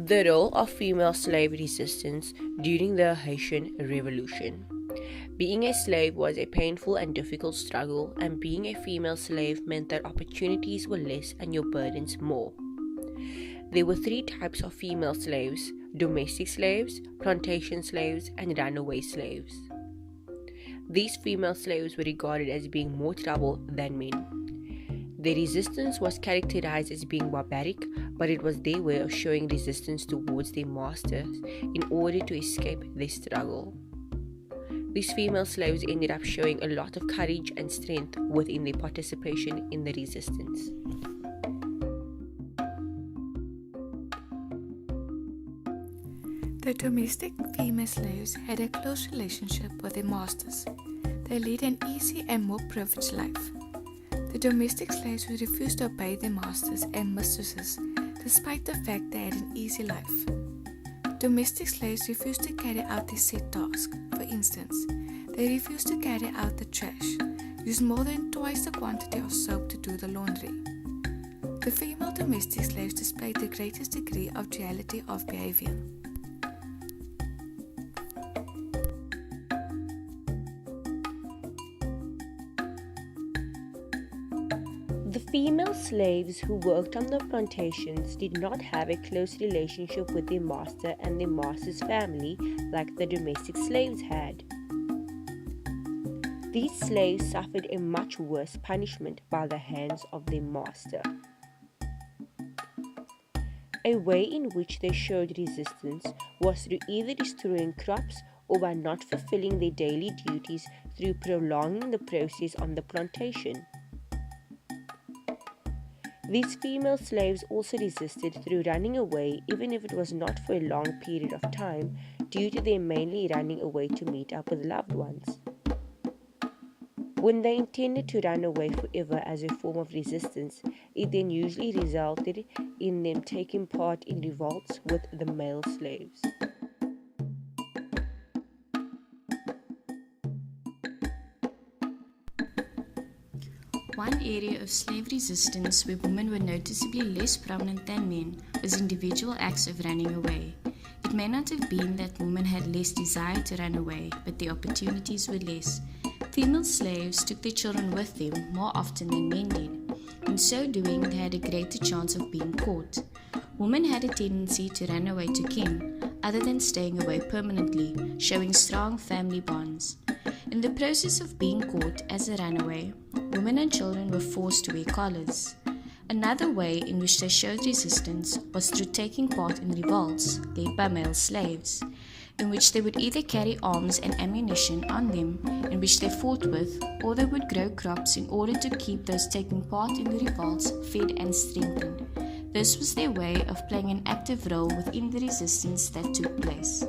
The role of female slave resistance during the Haitian Revolution. Being a slave was a painful and difficult struggle, and being a female slave meant that opportunities were less and your burdens more. There were three types of female slaves: domestic slaves, plantation slaves, and runaway slaves. These female slaves were regarded as being more trouble than men. Their resistance was characterized as being barbaric, but it was their way of showing resistance towards their masters in order to escape their struggle. These female slaves ended up showing a lot of courage and strength within their participation in the resistance. The domestic female slaves had a close relationship with their masters. They led an easy and more privileged life. The domestic slaves who refused to obey their masters and mistresses, despite the fact they had an easy life. Domestic slaves refused to carry out their set task. For instance, they refused to carry out the trash, used more than twice the quantity of soap to do the laundry. The female domestic slaves displayed the greatest degree of duality of behavior. The female slaves who worked on the plantations did not have a close relationship with their master and their master's family like the domestic slaves had. These slaves suffered a much worse punishment by the hands of their master. A way in which they showed resistance was through either destroying crops or by not fulfilling their daily duties through prolonging the process on the plantation. These female slaves also resisted through running away, even if it was not for a long period of time, due to their mainly running away to meet up with loved ones. When they intended to run away forever as a form of resistance, it then usually resulted in them taking part in revolts with the male slaves. One area of slave resistance where women were noticeably less prominent than men was individual acts of running away. It may not have been that women had less desire to run away, but the opportunities were less. Female slaves took their children with them more often than men did. In so doing, they had a greater chance of being caught. Women had a tendency to run away to kin, other than staying away permanently, showing strong family bonds. In the process of being caught as a runaway, women and children were forced to wear collars. Another way in which they showed resistance was through taking part in revolts led by male slaves, in which they would either carry arms and ammunition on them, in which they fought with, or they would grow crops in order to keep those taking part in the revolts fed and strengthened. This was their way of playing an active role within the resistance that took place.